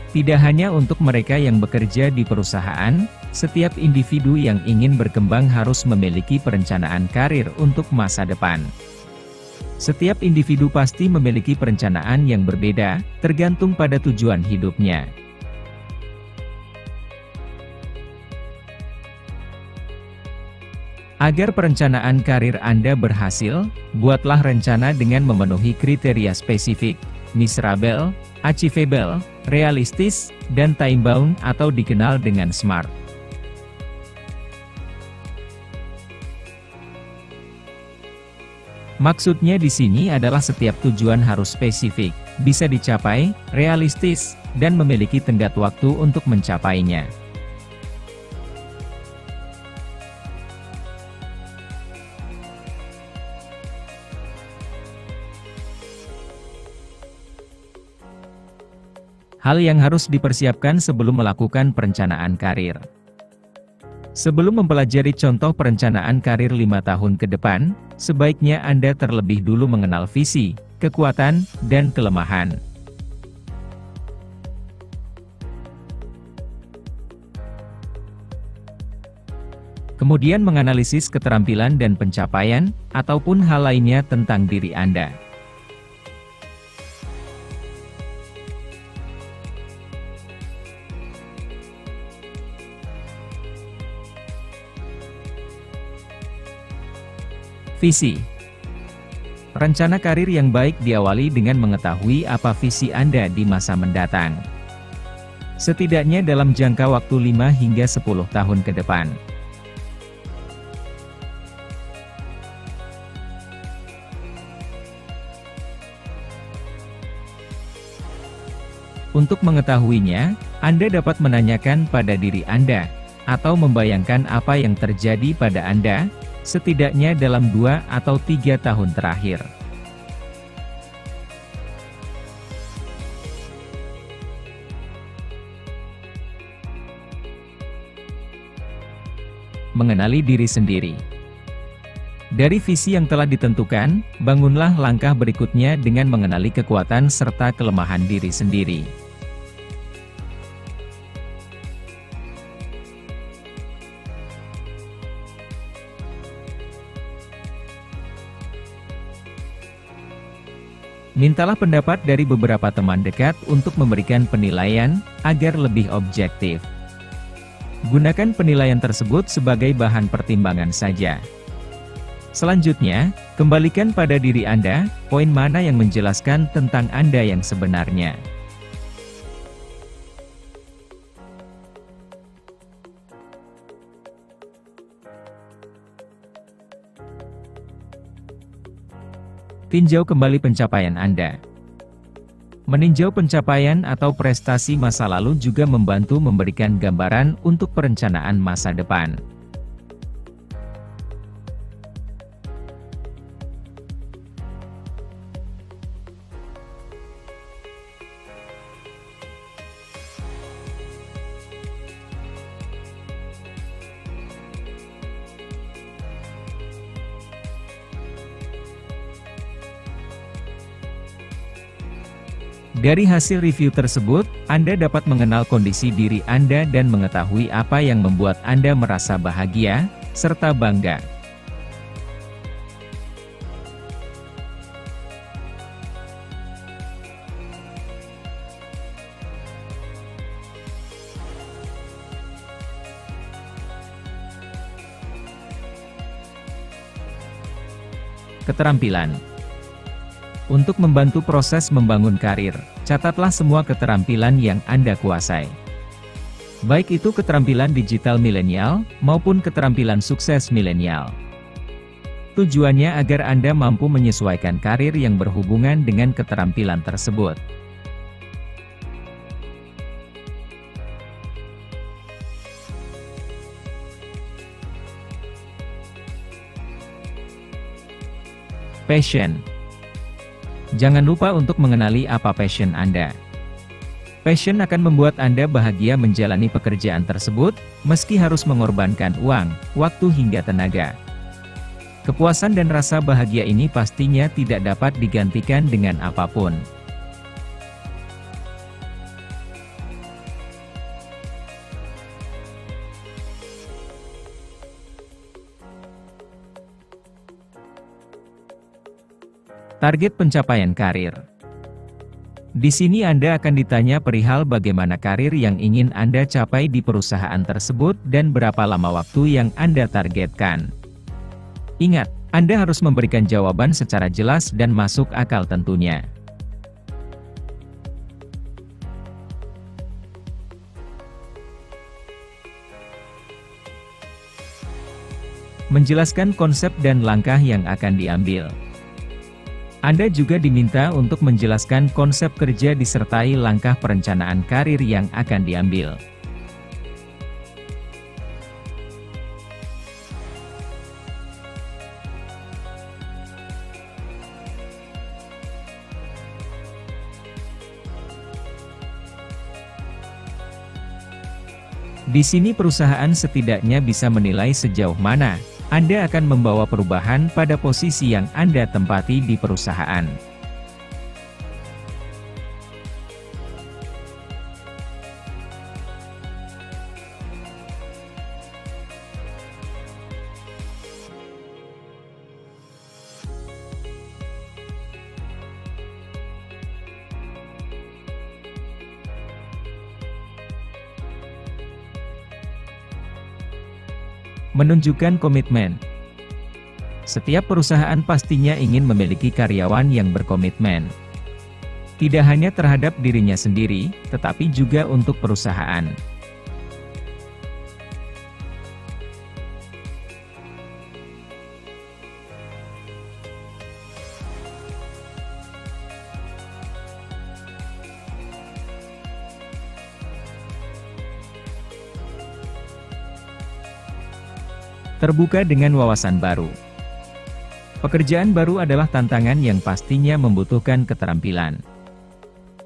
Tidak hanya untuk mereka yang bekerja di perusahaan, setiap individu yang ingin berkembang harus memiliki perencanaan karir untuk masa depan. Setiap individu pasti memiliki perencanaan yang berbeda, tergantung pada tujuan hidupnya. Agar perencanaan karir Anda berhasil, buatlah rencana dengan memenuhi kriteria spesifik, measurable, achievable, realistis, dan time-bound atau dikenal dengan SMART. Maksudnya di sini adalah setiap tujuan harus spesifik, bisa dicapai, realistis, dan memiliki tenggat waktu untuk mencapainya. Hal yang harus dipersiapkan sebelum melakukan perencanaan karir. Sebelum mempelajari contoh perencanaan karir 5 tahun ke depan, sebaiknya Anda terlebih dulu mengenal visi, kekuatan, dan kelemahan. Kemudian menganalisis keterampilan dan pencapaian, ataupun hal lainnya tentang diri Anda. Visi. Rencana karir yang baik diawali dengan mengetahui apa visi Anda di masa mendatang. Setidaknya dalam jangka waktu 5 hingga 10 tahun ke depan. Untuk mengetahuinya, Anda dapat menanyakan pada diri Anda, atau membayangkan apa yang terjadi pada Anda, setidaknya dalam 2 atau 3 tahun terakhir. Mengenali diri sendiri. Dari visi yang telah ditentukan, bangunlah langkah berikutnya dengan mengenali kekuatan serta kelemahan diri sendiri. Mintalah pendapat dari beberapa teman dekat untuk memberikan penilaian, agar lebih objektif. Gunakan penilaian tersebut sebagai bahan pertimbangan saja. Selanjutnya, kembalikan pada diri Anda, poin mana yang menjelaskan tentang Anda yang sebenarnya. Tinjau kembali pencapaian Anda. Meninjau pencapaian atau prestasi masa lalu juga membantu memberikan gambaran untuk perencanaan masa depan. Dari hasil review tersebut, Anda dapat mengenal kondisi diri Anda dan mengetahui apa yang membuat Anda merasa bahagia, serta bangga. Keterampilan. Untuk membantu proses membangun karir, catatlah semua keterampilan yang Anda kuasai. Baik itu keterampilan digital milenial, maupun keterampilan sukses milenial. Tujuannya agar Anda mampu menyesuaikan karir yang berhubungan dengan keterampilan tersebut. Passion. Jangan lupa untuk mengenali apa passion Anda. Passion akan membuat Anda bahagia menjalani pekerjaan tersebut, meski harus mengorbankan uang, waktu hingga tenaga. Kepuasan dan rasa bahagia ini pastinya tidak dapat digantikan dengan apapun. Target pencapaian karir. Di sini Anda akan ditanya perihal bagaimana karir yang ingin Anda capai di perusahaan tersebut dan berapa lama waktu yang Anda targetkan. Ingat, Anda harus memberikan jawaban secara jelas dan masuk akal tentunya. Menjelaskan konsep dan langkah yang akan diambil. Anda juga diminta untuk menjelaskan konsep kerja disertai langkah perencanaan karir yang akan diambil. Di sini perusahaan setidaknya bisa menilai sejauh mana Anda akan membawa perubahan pada posisi yang Anda tempati di perusahaan. Menunjukkan komitmen. Setiap perusahaan pastinya ingin memiliki karyawan yang berkomitmen. Tidak hanya terhadap dirinya sendiri, tetapi juga untuk perusahaan. Terbuka dengan wawasan baru. Pekerjaan baru adalah tantangan yang pastinya membutuhkan keterampilan.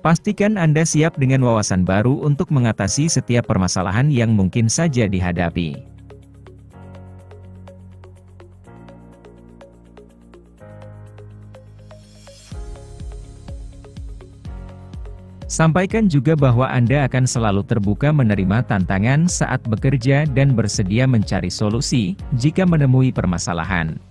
Pastikan Anda siap dengan wawasan baru untuk mengatasi setiap permasalahan yang mungkin saja dihadapi. Sampaikan juga bahwa Anda akan selalu terbuka menerima tantangan saat bekerja dan bersedia mencari solusi jika menemui permasalahan.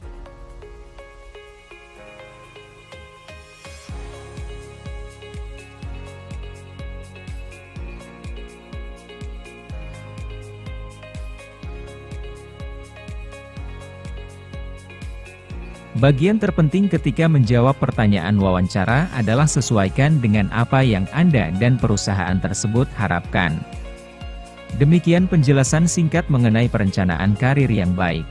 Bagian terpenting ketika menjawab pertanyaan wawancara adalah sesuaikan dengan apa yang Anda dan perusahaan tersebut harapkan. Demikian penjelasan singkat mengenai perencanaan karir yang baik.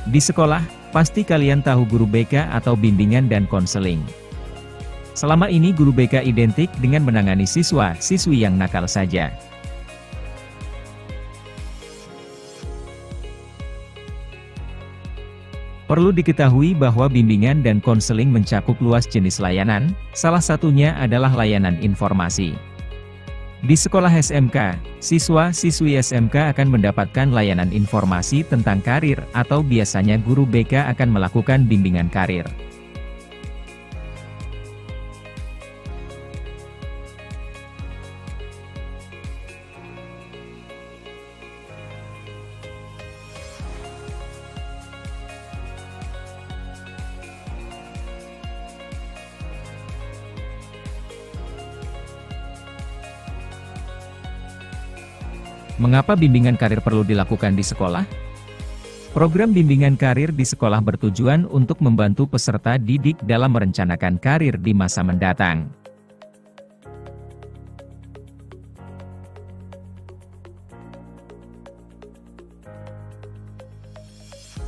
Di sekolah, pasti kalian tahu guru BK atau bimbingan dan konseling. Selama ini guru BK identik dengan menangani siswa-siswi yang nakal saja. Perlu diketahui bahwa bimbingan dan konseling mencakup luas jenis layanan, salah satunya adalah layanan informasi. Di sekolah SMK, siswa-siswi SMK akan mendapatkan layanan informasi tentang karir atau biasanya guru BK akan melakukan bimbingan karir. Mengapa bimbingan karir perlu dilakukan di sekolah? Program bimbingan karir di sekolah bertujuan untuk membantu peserta didik dalam merencanakan karir di masa mendatang.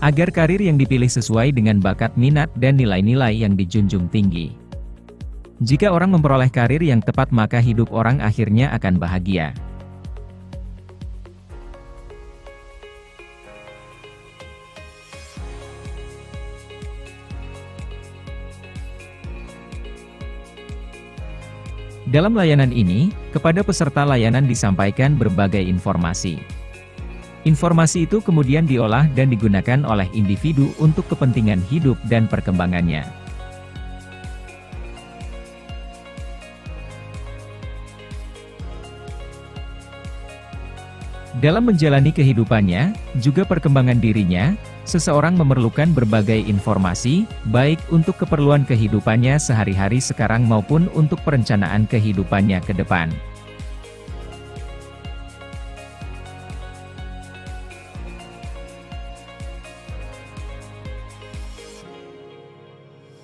Agar karir yang dipilih sesuai dengan bakat minat dan nilai-nilai yang dijunjung tinggi. Jika orang memperoleh karir yang tepat maka hidup orang akhirnya akan bahagia. Dalam layanan ini, kepada peserta layanan disampaikan berbagai informasi. Informasi itu kemudian diolah dan digunakan oleh individu untuk kepentingan hidup dan perkembangannya. Dalam menjalani kehidupannya, juga perkembangan dirinya, seseorang memerlukan berbagai informasi, baik untuk keperluan kehidupannya sehari-hari sekarang maupun untuk perencanaan kehidupannya ke depan.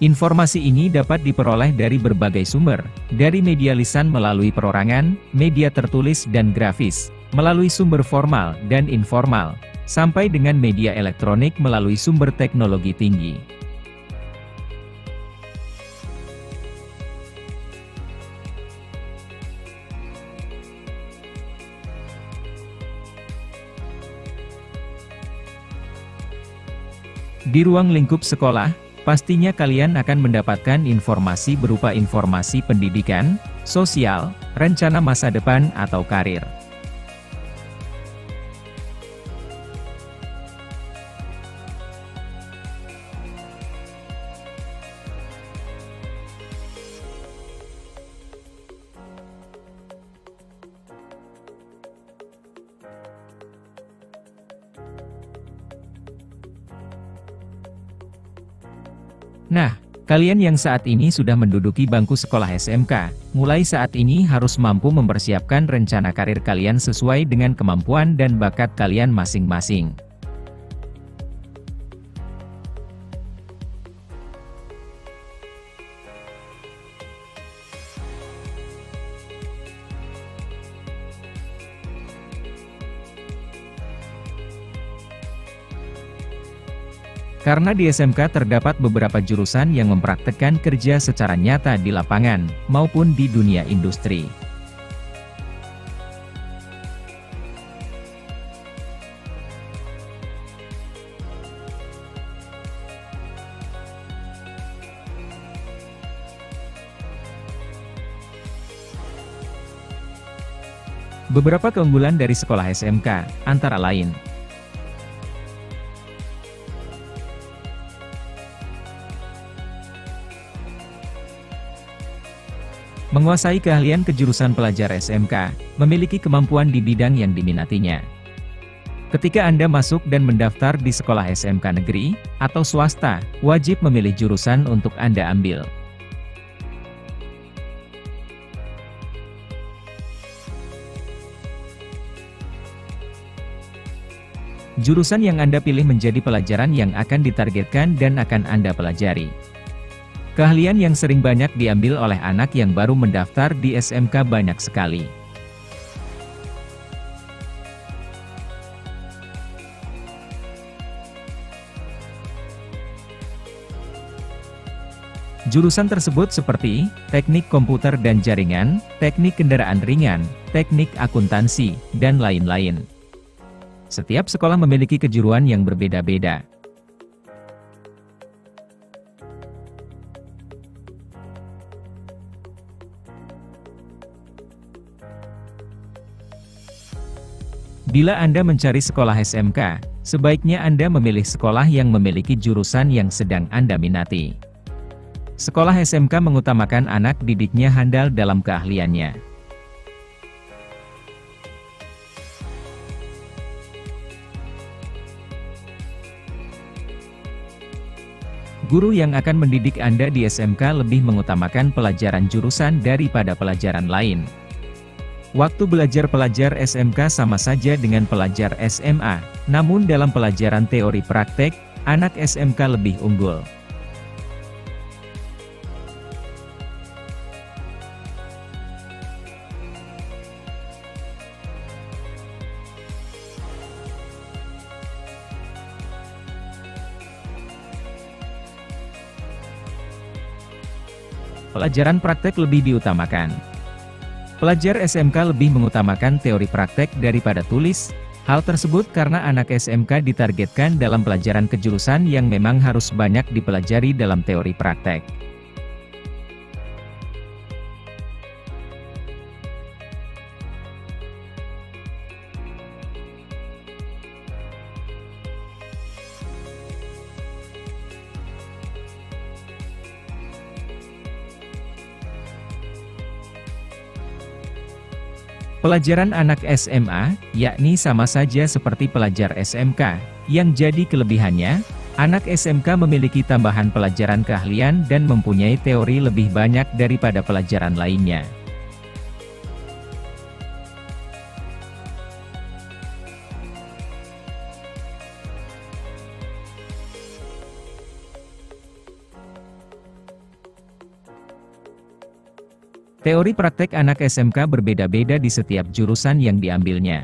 Informasi ini dapat diperoleh dari berbagai sumber, dari media lisan melalui perorangan, media tertulis dan grafis, melalui sumber formal dan informal, sampai dengan media elektronik melalui sumber teknologi tinggi. Di ruang lingkup sekolah, pastinya kalian akan mendapatkan informasi berupa informasi pendidikan, sosial, rencana masa depan atau karir. Nah, kalian yang saat ini sudah menduduki bangku sekolah SMK, mulai saat ini harus mampu mempersiapkan rencana karir kalian sesuai dengan kemampuan dan bakat kalian masing-masing. Karena di SMK terdapat beberapa jurusan yang mempraktekkan kerja secara nyata di lapangan, maupun di dunia industri. Beberapa keunggulan dari sekolah SMK, antara lain: menguasai keahlian kejurusan pelajar SMK, memiliki kemampuan di bidang yang diminatinya. Ketika Anda masuk dan mendaftar di sekolah SMK negeri, atau swasta, wajib memilih jurusan untuk Anda ambil. Jurusan yang Anda pilih menjadi pelajaran yang akan ditargetkan dan akan Anda pelajari. Keahlian yang sering banyak diambil oleh anak yang baru mendaftar di SMK banyak sekali. Jurusan tersebut seperti teknik komputer dan jaringan, teknik kendaraan ringan, teknik akuntansi, dan lain-lain. Setiap sekolah memiliki kejuruan yang berbeda-beda. Bila Anda mencari sekolah SMK, sebaiknya Anda memilih sekolah yang memiliki jurusan yang sedang Anda minati. Sekolah SMK mengutamakan anak didiknya handal dalam keahliannya. Guru yang akan mendidik Anda di SMK lebih mengutamakan pelajaran jurusan daripada pelajaran lain. Waktu belajar pelajar SMK sama saja dengan pelajar SMA, namun dalam pelajaran teori praktek, anak SMK lebih unggul. Pelajaran praktek lebih diutamakan. Pelajar SMK lebih mengutamakan teori praktek daripada tulis. Hal tersebut karena anak SMK ditargetkan dalam pelajaran kejurusan yang memang harus banyak dipelajari dalam teori praktek. Pelajaran anak SMA, yakni sama saja seperti pelajar SMK, yang jadi kelebihannya, anak SMK memiliki tambahan pelajaran keahlian dan mempunyai teori lebih banyak daripada pelajaran lainnya. Teori praktek anak SMK berbeda-beda di setiap jurusan yang diambilnya.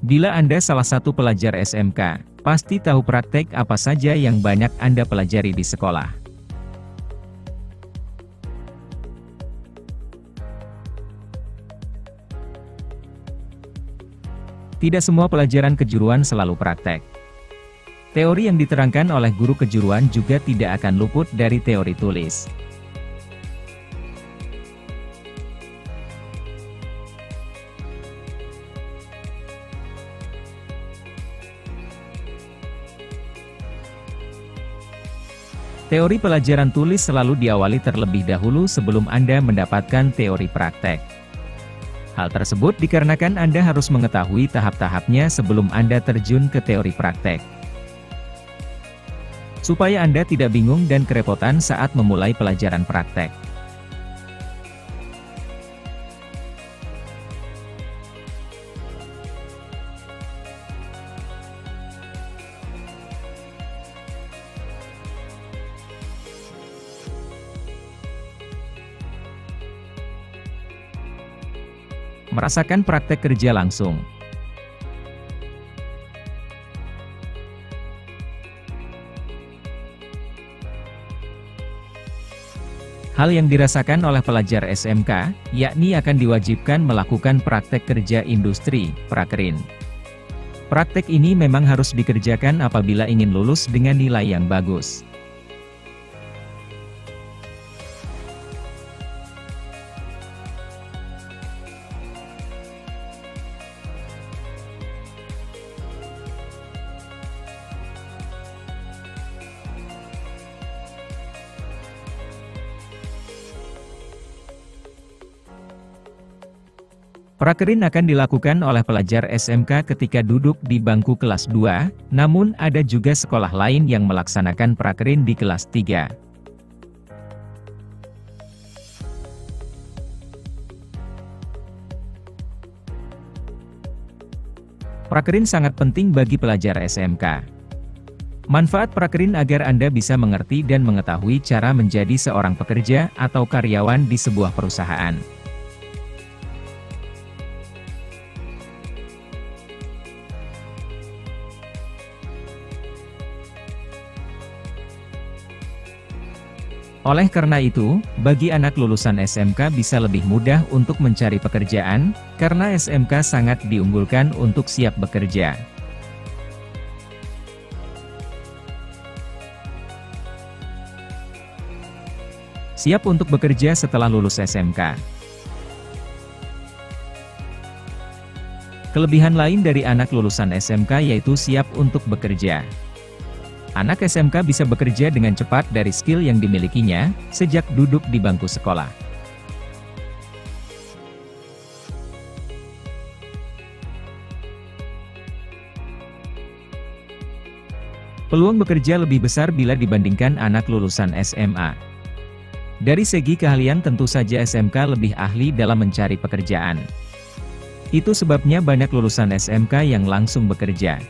Bila Anda salah satu pelajar SMK, pasti tahu praktek apa saja yang banyak Anda pelajari di sekolah. Tidak semua pelajaran kejuruan selalu praktek. Teori yang diterangkan oleh guru kejuruan juga tidak akan luput dari teori tulis. Teori pelajaran tulis selalu diawali terlebih dahulu sebelum Anda mendapatkan teori praktek. Hal tersebut dikarenakan Anda harus mengetahui tahap-tahapnya sebelum Anda terjun ke teori praktek. Supaya Anda tidak bingung dan kerepotan saat memulai pelajaran praktek. Merasakan praktek kerja langsung. Hal yang dirasakan oleh pelajar SMK, yakni akan diwajibkan melakukan praktek kerja industri, prakerin. Praktek ini memang harus dikerjakan apabila ingin lulus dengan nilai yang bagus. Prakerin akan dilakukan oleh pelajar SMK ketika duduk di bangku kelas 2, namun ada juga sekolah lain yang melaksanakan prakerin di kelas 3. Prakerin sangat penting bagi pelajar SMK. Manfaat prakerin agar Anda bisa mengerti dan mengetahui cara menjadi seorang pekerja atau karyawan di sebuah perusahaan. Oleh karena itu, bagi anak lulusan SMK bisa lebih mudah untuk mencari pekerjaan, karena SMK sangat diunggulkan untuk siap bekerja. Siap untuk bekerja setelah lulus SMK. Kelebihan lain dari anak lulusan SMK yaitu siap untuk bekerja. Anak SMK bisa bekerja dengan cepat dari skill yang dimilikinya, sejak duduk di bangku sekolah. Peluang bekerja lebih besar bila dibandingkan anak lulusan SMA. Dari segi keahlian tentu saja SMK lebih ahli dalam mencari pekerjaan. Itu sebabnya banyak lulusan SMK yang langsung bekerja.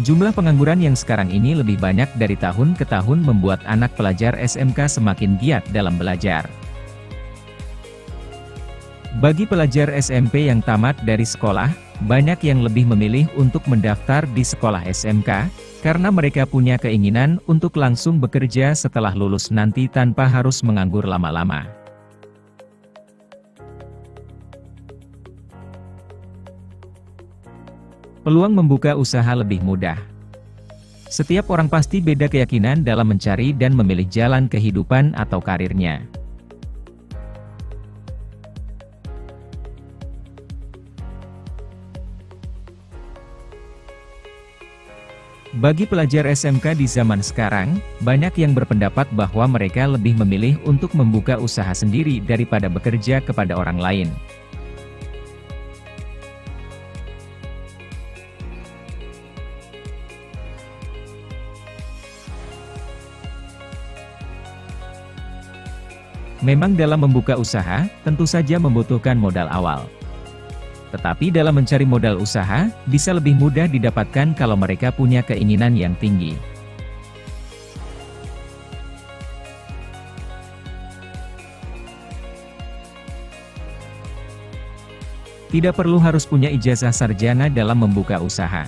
Jumlah pengangguran yang sekarang ini lebih banyak dari tahun ke tahun membuat anak pelajar SMK semakin giat dalam belajar. Bagi pelajar SMP yang tamat dari sekolah, banyak yang lebih memilih untuk mendaftar di sekolah SMK, karena mereka punya keinginan untuk langsung bekerja setelah lulus nanti tanpa harus menganggur lama-lama. Peluang membuka usaha lebih mudah. Setiap orang pasti beda keyakinan dalam mencari dan memilih jalan kehidupan atau karirnya. Bagi pelajar SMK di zaman sekarang, banyak yang berpendapat bahwa mereka lebih memilih untuk membuka usaha sendiri daripada bekerja kepada orang lain. Memang dalam membuka usaha, tentu saja membutuhkan modal awal. Tetapi dalam mencari modal usaha, bisa lebih mudah didapatkan kalau mereka punya keinginan yang tinggi. Tidak perlu harus punya ijazah sarjana dalam membuka usaha.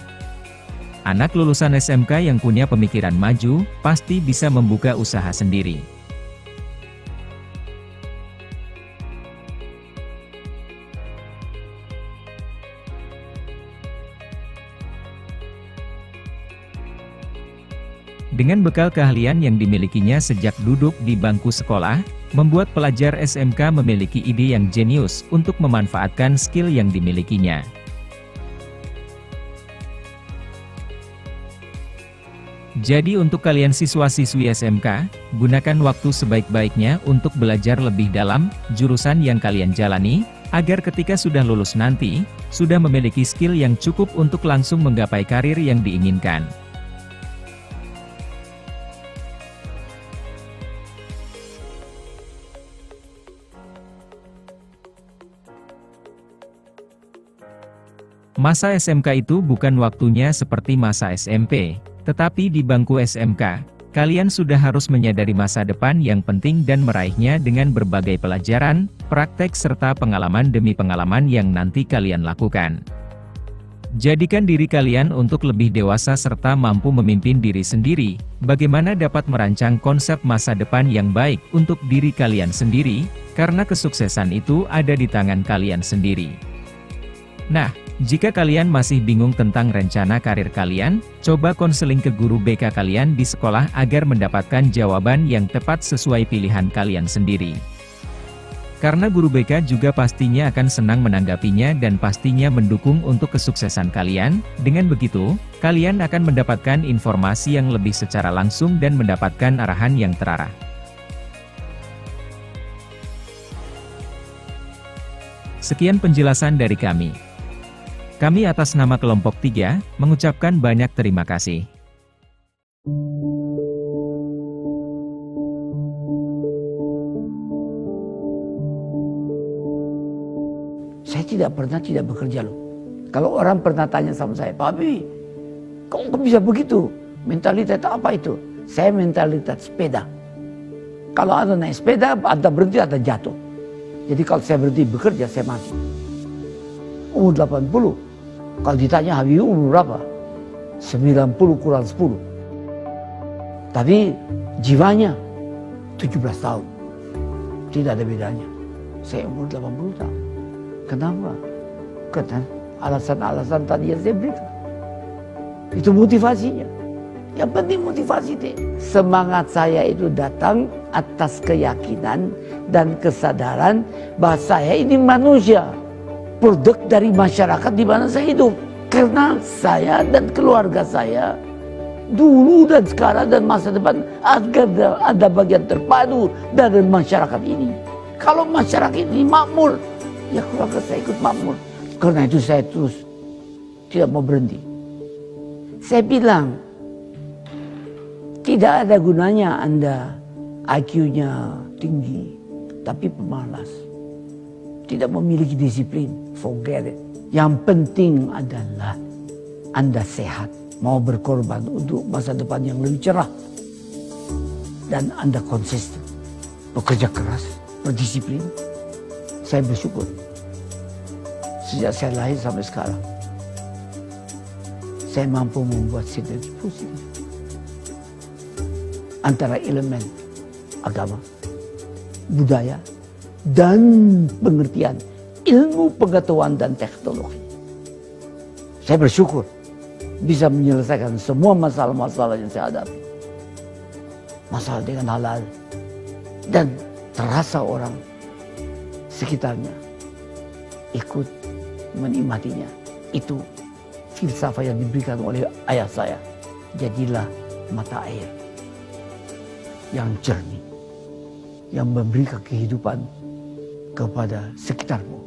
Anak lulusan SMK yang punya pemikiran maju, pasti bisa membuka usaha sendiri. Dengan bekal keahlian yang dimilikinya sejak duduk di bangku sekolah, membuat pelajar SMK memiliki ide yang jenius untuk memanfaatkan skill yang dimilikinya. Jadi untuk kalian siswa-siswi SMK, gunakan waktu sebaik-baiknya untuk belajar lebih dalam jurusan yang kalian jalani, agar ketika sudah lulus nanti, sudah memiliki skill yang cukup untuk langsung menggapai karir yang diinginkan. Masa SMK itu bukan waktunya seperti masa SMP, tetapi di bangku SMK, kalian sudah harus menyadari masa depan yang penting dan meraihnya dengan berbagai pelajaran, praktek serta pengalaman demi pengalaman yang nanti kalian lakukan. Jadikan diri kalian untuk lebih dewasa serta mampu memimpin diri sendiri, bagaimana dapat merancang konsep masa depan yang baik untuk diri kalian sendiri, karena kesuksesan itu ada di tangan kalian sendiri. Nah, jika kalian masih bingung tentang rencana karir kalian, coba konseling ke guru BK kalian di sekolah agar mendapatkan jawaban yang tepat sesuai pilihan kalian sendiri. Karena guru BK juga pastinya akan senang menanggapinya dan pastinya mendukung untuk kesuksesan kalian. Dengan begitu, kalian akan mendapatkan informasi yang lebih secara langsung dan mendapatkan arahan yang terarah. Sekian penjelasan dari kami. Kami atas nama kelompok 3, mengucapkan banyak terima kasih. Saya tidak pernah tidak bekerja loh. Kalau orang pernah tanya sama saya, Pak Habibie, kok bisa begitu? Mentalitas apa itu? Saya mentalitas sepeda. Kalau Anda naik sepeda, Anda berhenti, Anda jatuh. Jadi kalau saya berhenti bekerja, saya mati. Umur 80. Kalau ditanya Habibie umur berapa? 90 kurang 10. Tapi jiwanya 17 tahun. Tidak ada bedanya. Saya umur 80 tahun. Kenapa? Karena alasan-alasan tadi yang saya berikan. Itu motivasinya. Yang penting motivasi deh. Semangat saya itu datang atas keyakinan dan kesadaran bahwa saya ini manusia. Produk dari masyarakat di mana saya hidup. Karena saya dan keluarga saya dulu dan sekarang dan masa depan agar ada bagian terpadu dari masyarakat ini. Kalau masyarakat ini makmur, ya keluarga saya ikut makmur. Karena itu saya terus tidak mau berhenti. Saya bilang, tidak ada gunanya Anda IQ-nya tinggi, tapi pemalas. Tidak memiliki disiplin, forget it. Yang penting adalah Anda sehat, mau berkorban untuk masa depan yang lebih cerah. Dan Anda konsisten, bekerja keras, berdisiplin. Saya bersyukur. Sejak saya lahir sampai sekarang, saya mampu membuat sinergi positif antara elemen agama, budaya, dan pengertian ilmu pengetahuan dan teknologi. Saya bersyukur bisa menyelesaikan semua masalah-masalah yang saya hadapi. Masalah dengan halal. Dan terasa orang sekitarnya ikut menikmatinya. Itu filsafat yang diberikan oleh ayah saya. jadilah mata air yang jernih, yang memberikan kehidupan kepada sekitarmu.